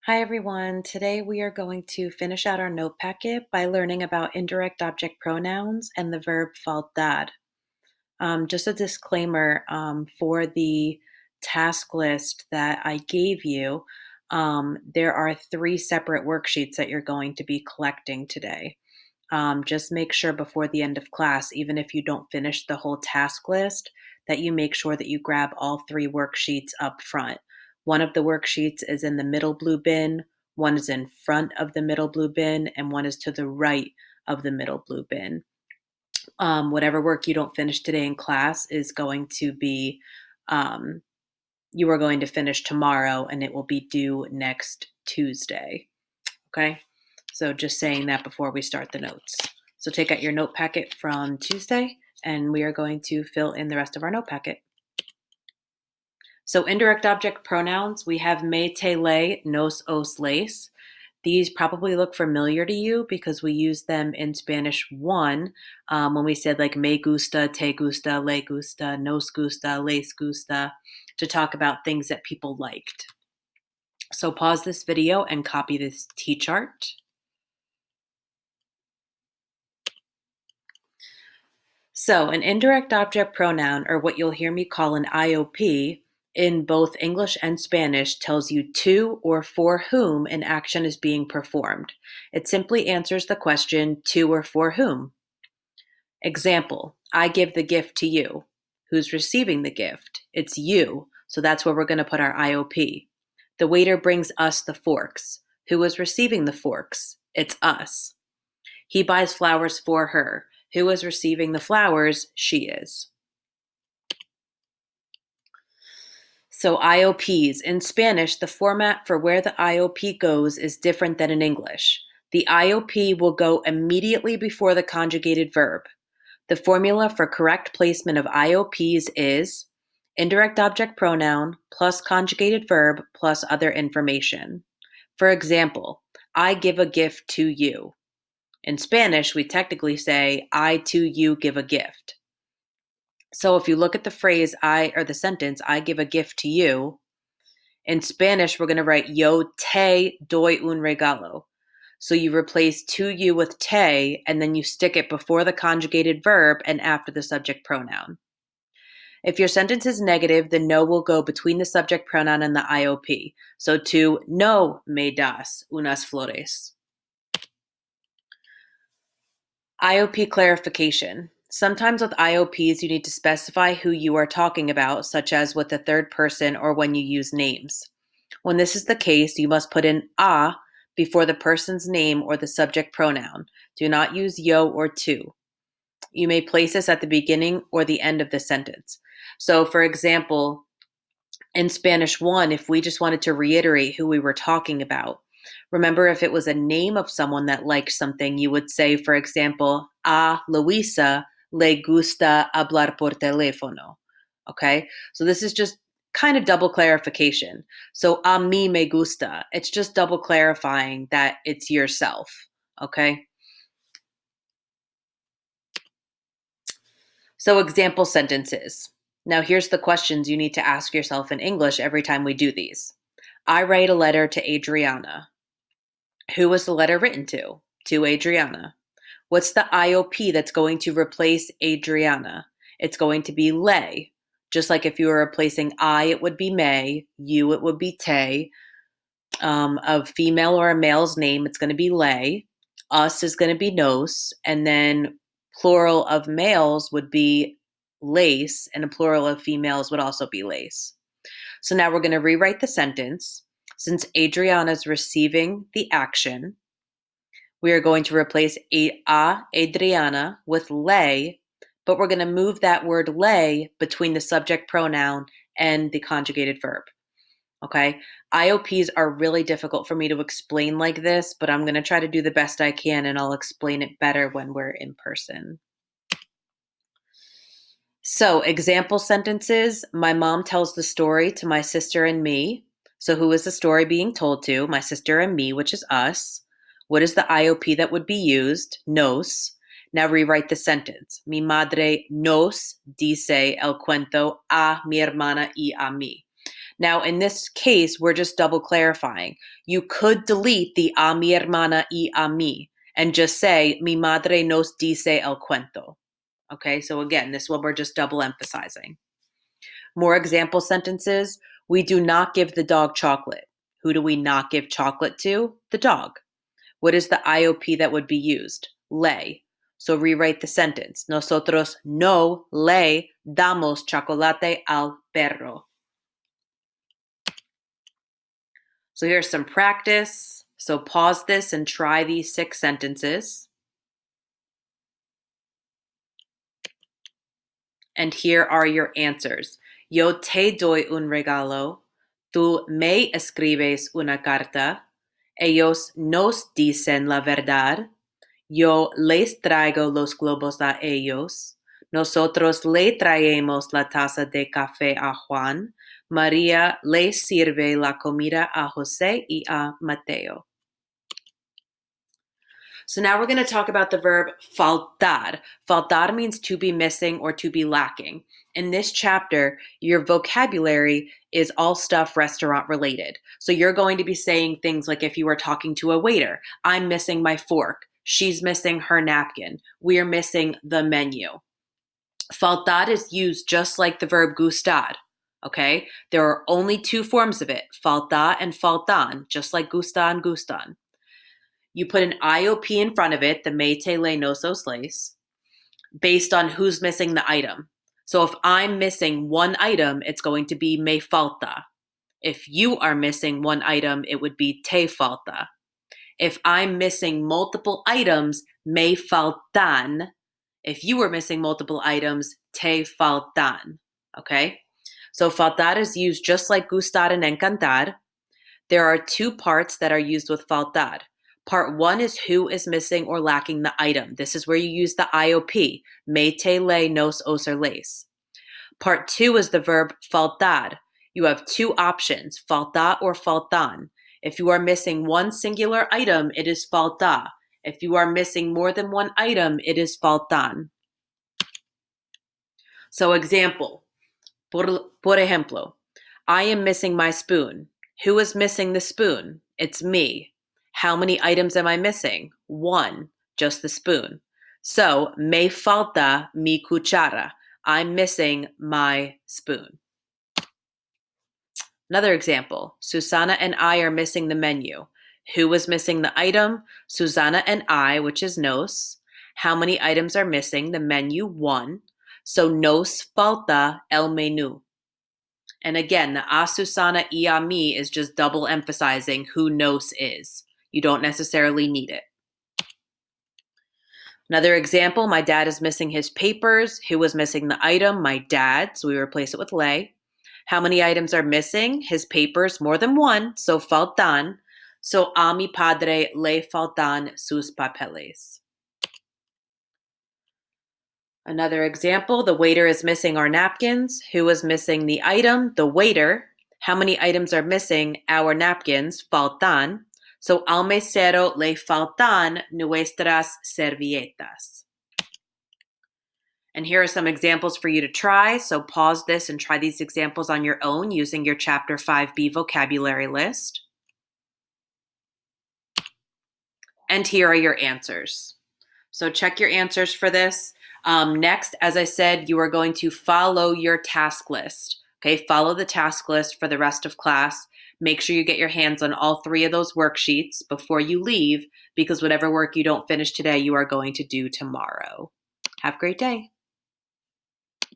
Hi everyone. Today we are going to finish out our note packet by learning about indirect object pronouns and the verb faltar. Just a disclaimer for the task list that I gave you, there are 3 separate worksheets that you're going to be collecting today. Just make sure before the end of class, even if you don't finish the whole task list, that you make sure that you grab all 3 worksheets up front. One of the worksheets is in the middle blue bin, one is in front of the middle blue bin, and one is to the right of the middle blue bin. Whatever work you don't finish today in class is going to be, you are going to finish tomorrow, and it will be due next Tuesday. Okay? So just saying that before we start the notes. So take out your note packet from Tuesday, and we are going to fill in the rest of our note packet. So indirect object pronouns, we have me, te, le, nos, os, les. These probably look familiar to you because we use them in Spanish 1 when we said like me gusta, te gusta, le gusta, nos gusta, les gusta, to talk about things that people liked. So pause this video and copy this T-chart. So an indirect object pronoun, or what you'll hear me call an IOP, in both English and Spanish tells you to or for whom an action is being performed. It simply answers the question to or for whom. Example, I give the gift to you. Who's receiving the gift? It's you, so that's where we're going to put our IOP. The waiter brings us the forks. Who is receiving the forks? It's us. He buys flowers for her. Who is receiving the flowers? She is. So IOPs. In Spanish, the format for where the IOP goes is different than in English. The IOP will go immediately before the conjugated verb. The formula for correct placement of IOPs is indirect object pronoun plus conjugated verb plus other information. For example, I give a gift to you. In Spanish, we technically say, I to you give a gift. So if you look at the phrase the sentence, I give a gift to you, in Spanish, we're going to write, yo te doy un regalo. So you replace to you with te, and then you stick it before the conjugated verb and after the subject pronoun. If your sentence is negative, the no will go between the subject pronoun and the IOP. So to no me das unas flores. IOP clarification. Sometimes with IOPs, you need to specify who you are talking about, such as with the third person or when you use names. When this is the case, you must put in a before the person's name or the subject pronoun. Do not use yo or tu. You may place this at the beginning or the end of the sentence. So, for example, in Spanish 1, if we just wanted to reiterate who we were talking about, remember, if it was a name of someone that liked something, you would say, for example, a Luisa le gusta hablar por teléfono. Okay? So this is just kind of double clarification. So a mí me gusta. It's just double clarifying that it's yourself. Okay? So example sentences. Now here's the questions you need to ask yourself in English every time we do these. I write a letter to Adriana. Who was the letter written to? To Adriana. What's the IOP that's going to replace Adriana? It's going to be le. Just like if you were replacing I, it would be me. You, it would be te. A female or a male's name, it's going to be le. Us is going to be nos. And then plural of males would be lace. And a plural of females would also be lace. So now we're going to rewrite the sentence. Since Adriana is receiving the action, we are going to replace Adriana with le, but we're going to move that word le between the subject pronoun and the conjugated verb. Okay? IOPs are really difficult for me to explain like this, but I'm going to try to do the best I can, and I'll explain it better when we're in person. So, example sentences. My mom tells the story to my sister and me. So who is the story being told to? My sister and me, which is us. What is the IOP that would be used? Nos. Now rewrite the sentence. Mi madre nos dice el cuento a mi hermana y a mí. Now, in this case, we're just double clarifying. You could delete the a mi hermana y a mí and just say, mi madre nos dice el cuento. Okay, so again, this one we're just double emphasizing. More example sentences. We do not give the dog chocolate. Who do we not give chocolate to? The dog. What is the IOP that would be used? Le. So rewrite the sentence. Nosotros no le damos chocolate al perro. So here's some practice. So pause this and try these 6 sentences. And here are your answers. Yo te doy un regalo. Tú me escribes una carta. Ellos nos dicen la verdad. Yo les traigo los globos a ellos. Nosotros le traemos la taza de café a Juan. María le sirve la comida a José y a Mateo. So now we're going to talk about the verb faltar. Faltar means to be missing or to be lacking. In this chapter, your vocabulary is all stuff restaurant related. So you're going to be saying things like if you were talking to a waiter, I'm missing my fork. She's missing her napkin. We're missing the menu. Faltar is used just like the verb gustar. Okay? There are only 2 forms of it, faltar and faltan, just like gustar and gustan. You put an IOP in front of it, the me te le nosos les, based on who's missing the item. So if I'm missing one item, it's going to be me falta. If you are missing one item, it would be te falta. If I'm missing multiple items, me faltan. If you were missing multiple items, te faltan. Okay? So faltar is used just like gustar and encantar. There are 2 parts that are used with faltar. Part 1 is who is missing or lacking the item. This is where you use the IOP, me te le nos os or les. Part 2 is the verb faltar. You have 2 options, falta or faltan. If you are missing one singular item, it is falta. If you are missing more than one item, it is faltan. So example, por ejemplo, I am missing my spoon. Who is missing the spoon? It's me. How many items am I missing? 1, just the spoon. So, me falta mi cuchara. I'm missing my spoon. Another example, Susana and I are missing the menu. Who was missing the item? Susana and I, which is nos. How many items are missing? The menu, 1. So, nos falta el menú. And again, the a Susana y a mí is just double emphasizing who nos is. You don't necessarily need it. Another example, my dad is missing his papers. Who was missing the item? My dad, so we replace it with le. How many items are missing? His papers, more than 1, so faltan. So a mi padre le faltan sus papeles. Another example, the waiter is missing our napkins. Who was missing the item? The waiter. How many items are missing? Our napkins, faltan. So al mesero le faltan nuestras servilletas. And here are some examples for you to try. So pause this and try these examples on your own using your Chapter 5B vocabulary list. And here are your answers. So check your answers for this. Next, as I said, you are going to follow your task list. Okay, follow the task list for the rest of class. Make sure you get your hands on all 3 of those worksheets before you leave, because whatever work you don't finish today, you are going to do tomorrow. Have a great day.